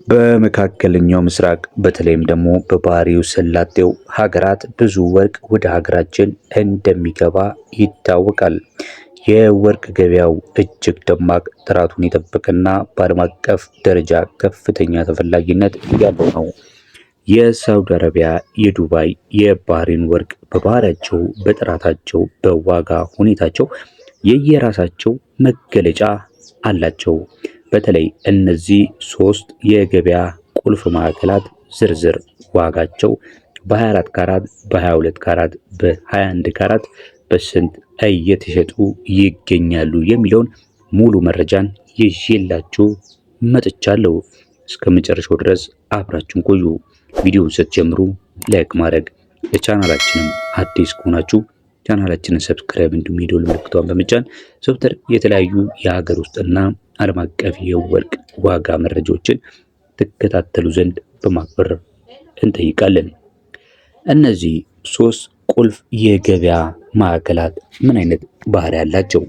በመካከለኛው ምስራቅ በተለይም ደግሞ በባህሪው ሰላጤው ሀገራት ብዙ ወርቅ ወደ ሀገራችን እንደሚገባ ይታወቃል። የወርቅ ገበያው እጅግ ደማቅ፣ ጥራቱን የጠበቀና በዓለም አቀፍ ደረጃ ከፍተኛ ተፈላጊነት ያለው ነው። የሳውዲ አረቢያ፣ የዱባይ፣ የባህሬን ወርቅ በባህሪያቸው፣ በጥራታቸው፣ በዋጋ ሁኔታቸው የየራሳቸው መገለጫ አላቸው። በተለይ እነዚህ ሶስት የገበያ ቁልፍ ማዕከላት ዝርዝር ዋጋቸው በ24 ካራት፣ በ22 ካራት፣ በ21 ካራት በስንት እየተሸጡ ይገኛሉ የሚለውን ሙሉ መረጃን ይዤላችሁ መጥቻለሁ። እስከ መጨረሻው ድረስ አብራችሁን ቆዩ። ቪዲዮውን ስትጀምሩ ላይክ ማድረግ፣ ለቻናላችንም አዲስ ከሆናችሁ ቻናላችንን ሰብስክራይብ እንዲሁም የደወል ምልክቷን በመጫን ዘውትር የተለያዩ የሀገር ውስጥና ዓለም አቀፍ የወርቅ ዋጋ መረጃዎችን ትከታተሉ ዘንድ በማክበር እንጠይቃለን። እነዚህ ሶስት ቁልፍ የገበያ ማዕከላት ምን አይነት ባህሪ ያላቸው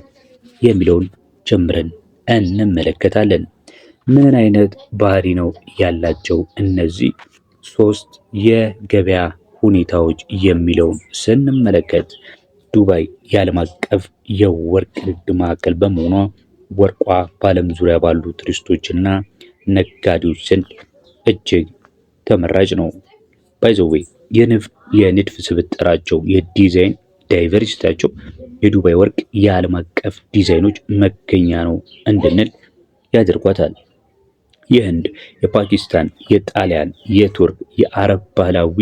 የሚለውን ጀምረን እንመለከታለን። ምን አይነት ባህሪ ነው ያላቸው እነዚህ ሶስት የገበያ ሁኔታዎች የሚለውን ስንመለከት ዱባይ የዓለም አቀፍ የወርቅ ንግድ ማዕከል በመሆኗ ወርቋ በዓለም ዙሪያ ባሉ ቱሪስቶችና ነጋዴዎች ዘንድ እጅግ ተመራጭ ነው። ባይዘዌ የንድፍ ስብጥራቸው፣ የዲዛይን ዳይቨርሲቲያቸው የዱባይ ወርቅ የዓለም አቀፍ ዲዛይኖች መገኛ ነው እንድንል ያደርጓታል። የህንድ፣ የፓኪስታን፣ የጣሊያን፣ የቱርክ፣ የአረብ ባህላዊ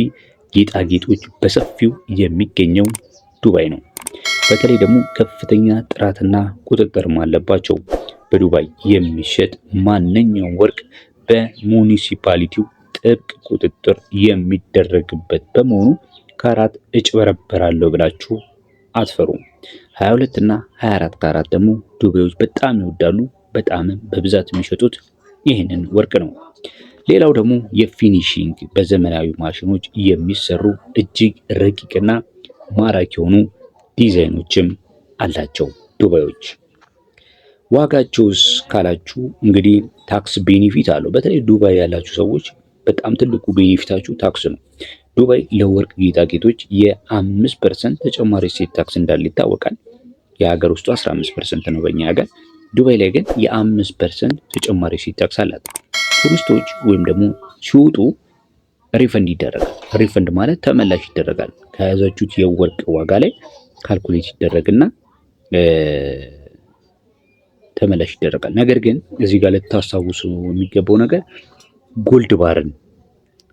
ጌጣጌጦች በሰፊው የሚገኘው ዱባይ ነው። በተለይ ደግሞ ከፍተኛ ጥራትና ቁጥጥርም አለባቸው። በዱባይ የሚሸጥ ማንኛውም ወርቅ በሙኒሲፓሊቲው ጥብቅ ቁጥጥር የሚደረግበት በመሆኑ ካራት እጭበረበራለሁ ብላችሁ አትፈሩ። 22 እና 24 ካራት ደግሞ ዱባዮች በጣም ይወዳሉ። በጣምም በብዛት የሚሸጡት ይህንን ወርቅ ነው። ሌላው ደግሞ የፊኒሺንግ በዘመናዊ ማሽኖች የሚሰሩ እጅግ ረቂቅና ማራኪ የሆኑ ዲዛይኖችም አላቸው ዱባዮች። ዋጋቸውስ ካላችሁ እንግዲህ ታክስ ቤኒፊት አለው። በተለይ ዱባይ ያላችሁ ሰዎች በጣም ትልቁ ቤኒፊታችሁ ታክስ ነው። ዱባይ ለወርቅ ጌጣጌጦች የ5% ተጨማሪ እሴት ታክስ እንዳለ ይታወቃል። የሀገር ውስጡ 15% ነው በእኛ ሀገር። ዱባይ ላይ ግን የ5% ተጨማሪ እሴት ታክስ አላት። ቱሪስቶች ወይም ደግሞ ሲወጡ ሪፈንድ ይደረጋል። ሪፈንድ ማለት ተመላሽ ይደረጋል። ከያዛችሁት የወርቅ ዋጋ ላይ ካልኩሌት ይደረግና ተመላሽ ይደረጋል። ነገር ግን እዚህ ጋር ልታስታውሱ የሚገባው ነገር ጎልድ ባርን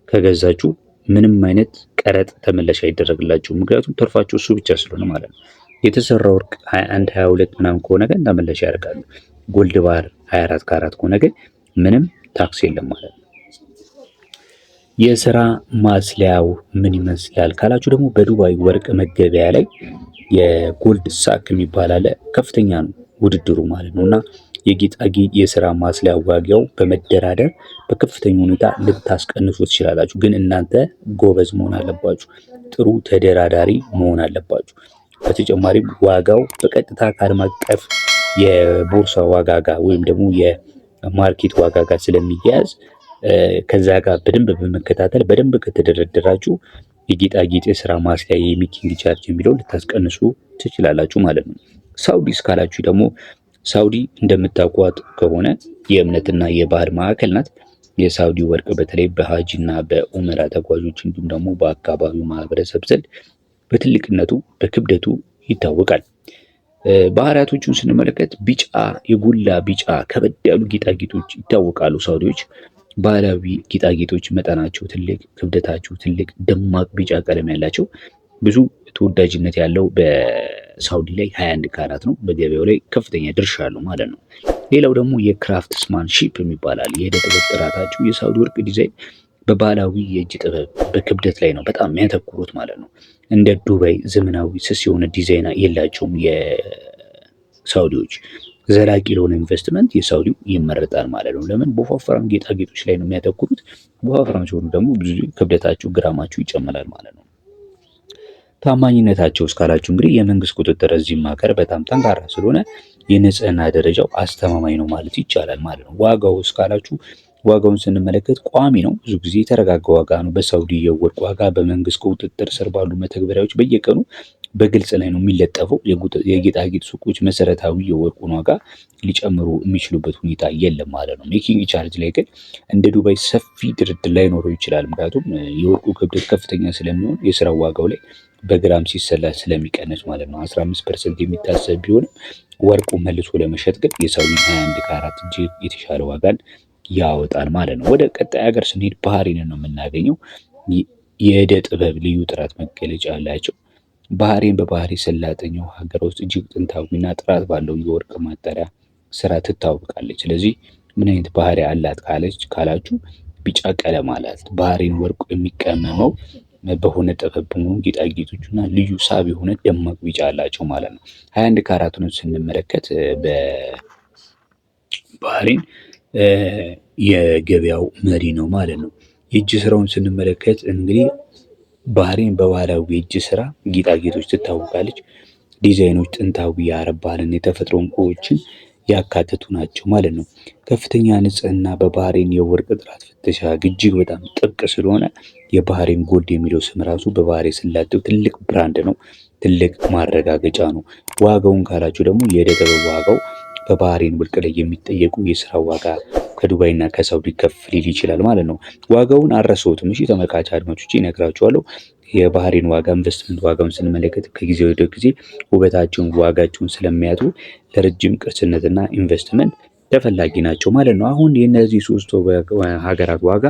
ከገዛችሁ ምንም አይነት ቀረጥ ተመላሽ አይደረግላችሁ። ምክንያቱም ተርፋችሁ እሱ ብቻ ስለሆነ ማለት ነው። የተሰራ ወርቅ 21 22 ምናምን ከሆነ ግን ተመላሽ ያደርጋሉ። ጎልድ ባር 24 ካራት ከሆነ ግን ምንም ታክስ የለም ማለት ነው። የስራ ማስለያው ምን ይመስላል ካላችሁ ደግሞ በዱባይ ወርቅ መገበያ ላይ የጎልድ ሳክ የሚባል አለ። ከፍተኛ ነው ውድድሩ ማለት ነው። እና የጌጣጌጥ የስራ ማስለያ ዋጋው በመደራደር በከፍተኛ ሁኔታ ልታስቀንሱ ትችላላችሁ። ግን እናንተ ጎበዝ መሆን አለባችሁ። ጥሩ ተደራዳሪ መሆን አለባችሁ። በተጨማሪም ዋጋው በቀጥታ ከዓለም አቀፍ የቦርሳ ዋጋ ጋር ወይም ደግሞ የማርኬት ዋጋ ጋር ስለሚያያዝ ከዛ ጋር በደንብ በመከታተል በደንብ ከተደረደራችሁ የጌጣጌጥ የስራ ማስለያ የሜኪንግ ቻርጅ የሚለውን ልታስቀንሱ ትችላላችሁ ማለት ነው። ሳውዲ እስካላችሁ ደግሞ ሳውዲ እንደምታውቋት ከሆነ የእምነትና የባህል ማዕከል ናት። የሳውዲ ወርቅ በተለይ በሀጂና በኡመራ ተጓዦች እንዲሁም ደግሞ በአካባቢው ማህበረሰብ ዘንድ በትልቅነቱ በክብደቱ ይታወቃል። ባህሪያቶቹን ስንመለከት ቢጫ፣ የጎላ ቢጫ ከበድ ያሉ ጌጣጌጦች ይታወቃሉ። ሳውዲዎች ባህላዊ ጌጣጌጦች መጠናቸው ትልቅ፣ ክብደታቸው ትልቅ፣ ደማቅ ቢጫ ቀለም ያላቸው ብዙ ተወዳጅነት ያለው በሳውዲ ላይ 21 ካራት ነው። በገበያው ላይ ከፍተኛ ድርሻ አለው ማለት ነው። ሌላው ደግሞ የክራፍትስማንሺፕ የሚባላል የዕደ ጥበብ ጥራታቸው የሳውዲ ወርቅ ዲዛይን በባህላዊ የእጅ ጥበብ በክብደት ላይ ነው በጣም የሚያተኩሩት ማለት ነው። እንደ ዱባይ ዘመናዊ ስስ የሆነ ዲዛይን የላቸውም የሳውዲዎች። ዘላቂ ለሆነ ኢንቨስትመንት የሳውዲው ይመረጣል ማለት ነው። ለምን? በወፋፍራም ጌጣጌጦች ላይ ነው የሚያተኩሩት። በወፋፍራም ሲሆኑ ደግሞ ብዙ ክብደታቸው ግራማቸው ይጨምራል ማለት ነው። ታማኝነታቸው እስካላችሁ እንግዲህ የመንግስት ቁጥጥር እዚህም ሀገር በጣም ጠንካራ ስለሆነ የንጽህና ደረጃው አስተማማኝ ነው ማለት ይቻላል ማለት ነው። ዋጋው እስካላችሁ ዋጋውን ስንመለከት ቋሚ ነው። ብዙ ጊዜ የተረጋጋ ዋጋ ነው። በሳውዲ የወርቅ ዋጋ በመንግስት ቁጥጥር ስር ባሉ መተግበሪያዎች በየቀኑ በግልጽ ላይ ነው የሚለጠፈው። የጌጣጌጥ ሱቆች መሰረታዊ የወርቁን ዋጋ ሊጨምሩ የሚችሉበት ሁኔታ የለም ማለት ነው። ሜኪንግ ቻርጅ ላይ ግን እንደ ዱባይ ሰፊ ድርድር ላይኖረው ይችላል። ምክንያቱም የወርቁ ክብደት ከፍተኛ ስለሚሆን የስራው ዋጋው ላይ በግራም ሲሰላ ስለሚቀንስ ማለት ነው። 15% የሚታሰብ ቢሆንም ወርቁ መልሶ ለመሸጥ ግን የሳውዲ 21 ካራት እጅግ የተሻለ ዋጋን ያወጣል ማለት ነው። ወደ ቀጣይ ሀገር ስንሄድ ባህሬንን ነው የምናገኘው። የእደ ጥበብ ልዩ ጥራት መገለጫ ያላቸው ባህሬን በባህረ ሰላጤው ሀገር ውስጥ እጅግ ጥንታዊና ጥራት ባለው የወርቅ ማጣሪያ ስራ ትታወቃለች። ስለዚህ ምን አይነት ባህሪ አላት ካላችሁ ቢጫ ቀለም አላት። ባህሬን ወርቁ የሚቀመመው በሆነ ጥበብ በሆኑ ጌጣጌጦችና ልዩ ሳቢ የሆነ ደማቅ ቢጫ አላቸው ማለት ነው። 21 ካራቱን ስንመለከት በባህሬን የገበያው መሪ ነው ማለት ነው። የእጅ ስራውን ስንመለከት እንግዲህ ባህሬን በባህላዊ የእጅ ስራ ጌጣጌጦች ትታወቃለች። ዲዛይኖች ጥንታዊ የአረብ ባህልን የተፈጥሮ ዕንቁዎችን ያካተቱ ናቸው ማለት ነው። ከፍተኛ ንጽህና በባህሬን የወርቅ ጥራት ፍተሻ እጅግ በጣም ጥብቅ ስለሆነ የባህሬን ጎልድ የሚለው ስም ራሱ በባህሬን ሰላጤው ትልቅ ብራንድ ነው፣ ትልቅ ማረጋገጫ ነው። ዋጋውን ካላችሁ ደግሞ የእደ ጥበብ ዋጋው በባህሬን ወርቅ ላይ የሚጠየቁ የስራ ዋጋ ከዱባይ እና ከሳውዲ ከፍ ሊል ይችላል ማለት ነው። ዋጋውን አልረሳሁትም። እሺ ተመልካች አድማጮቼ እነግራችኋለሁ። የባህሬን ዋጋ ኢንቨስትመንት ዋጋውን ስንመለከት ከጊዜ ወደ ጊዜ ውበታቸውን ዋጋቸውን ስለሚያጡ ለረጅም ቅርስነትና ኢንቨስትመንት ተፈላጊ ናቸው ማለት ነው። አሁን የእነዚህ ሶስቱ ሀገራት ዋጋ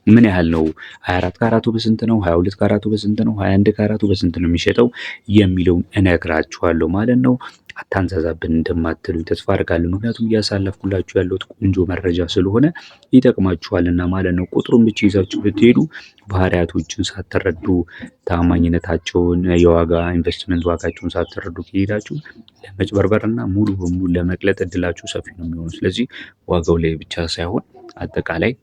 ምን ያህል ነው? 24 ካራቱ በስንት ነው? 22 ካራቱ በስንት ነው? 21 ካራቱ በስንት ነው የሚሸጠው የሚለውን እነግራችኋለሁ ማለት ነው። አታንዛዛብን እንደማትሉ ተስፋ አድርጋለሁ። ምክንያቱም እያሳለፍኩላችሁ ያለሁት ቆንጆ መረጃ ስለሆነ ይጠቅማችኋልና ማለት ነው። ቁጥሩን ብቻ ይዛችሁ ብትሄዱ ባህሪያቶችን ሳትረዱ ታማኝነታቸውን፣ የዋጋ ኢንቨስትመንት ዋጋቸውን ሳትረዱ ከሄዳችሁ ለመጭበርበርና ሙሉ በሙሉ ለመቅለጥ እድላችሁ ሰፊ ነው የሚሆነው። ስለዚህ ዋጋው ላይ ብቻ ሳይሆን አጠቃላይ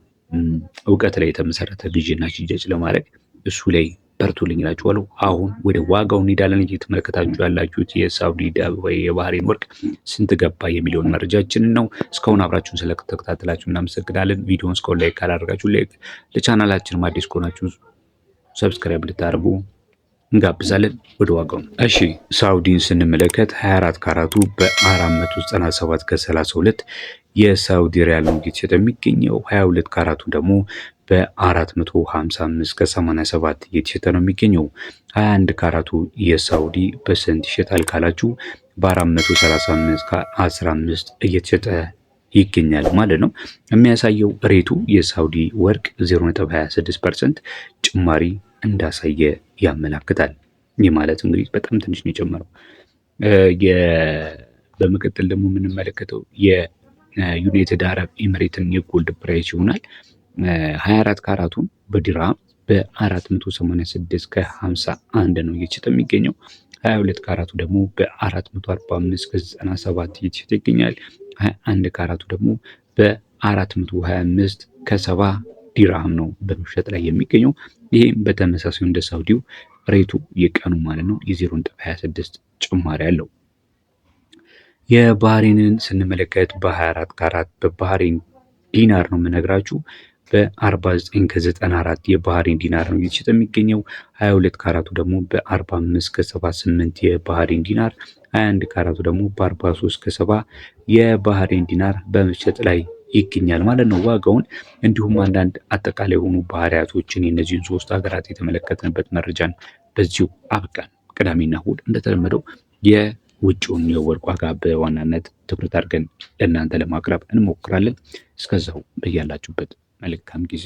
እውቀት ላይ የተመሰረተ ግዥና ሽያጭ ለማድረግ እሱ ላይ በርቱልኝ እላችኋለሁ። አሁን ወደ ዋጋው እንሄዳለን። እየተመለከታችሁ ያላችሁት የሳውዲ ወይ የባህሬን ወርቅ ስንት ገባ የሚለውን መረጃችንን ነው። እስካሁን አብራችሁን ስለተከታተላችሁ እናመሰግናለን። ቪዲዮውን እስካሁን ላይክ ካላደረጋችሁ ላይክ፣ ለቻናላችንም አዲስ ከሆናችሁ ሰብስክራይብ ልታደርጉ እንጋብዛለን። ወደ ዋጋው እሺ፣ ሳውዲን ስንመለከት 24 ካራቱ በ497 ከ32 የሳውዲ ሪያል ነው እየተሸጠ የሚገኘው። 22 ካራቱ ደግሞ በ455 ከ87 እየተሸጠ ነው የሚገኘው። 21 ካራቱ የሳውዲ በስንት ይሸጣል ካላችሁ በ435 ከ15 እየተሸጠ ይገኛል ማለት ነው። የሚያሳየው ሬቱ የሳውዲ ወርቅ 0.26% ጭማሪ እንዳሳየ ያመላክታል። ይህ ማለት እንግዲህ በጣም ትንሽ ነው የጨመረው። በመቀጠል ደግሞ የምንመለከተው የዩናይትድ አረብ ኤምሬትን የጎልድ ፕራይስ ይሆናል። 24 ካራቱን በዲራም በ486 ከ51 ነው እየተሸጠ የሚገኘው። 22 ካራቱ ደግሞ በ445 ከ97 እየተሸጠ ይገኛል። 21 ካራቱ ደግሞ በ425 ከ70 ዲራም ነው በመሸጥ ላይ የሚገኘው። ይህም በተመሳሳይ እንደ ሳውዲው ሬቱ የቀኑ ማለት ነው የ0.26 ጭማሪ አለው። የባህሬንን ስንመለከት በ24 ካራት በባህሬን ዲናር ነው የምነግራችሁ። በ49 ከ94 የባህሬን ዲናር ነው እየተሸጠ የሚገኘው። 22 ካራቱ ደግሞ በ45 ከ78 የባህሬን ዲናር፣ 21 ካራቱ ደግሞ በ43 ከ70 የባህሬን ዲናር በመሸጥ ላይ ይገኛል ማለት ነው። ዋጋውን እንዲሁም አንዳንድ አጠቃላይ የሆኑ ባህሪያቶችን የእነዚህን ሶስት ሀገራት የተመለከትንበት መረጃን በዚሁ አበቃን። ቅዳሜና እሁድ እንደተለመደው የውጭውን የወርቅ ዋጋ በዋናነት ትኩረት አድርገን ለእናንተ ለማቅረብ እንሞክራለን። እስከዛው በያላችሁበት መልካም ጊዜ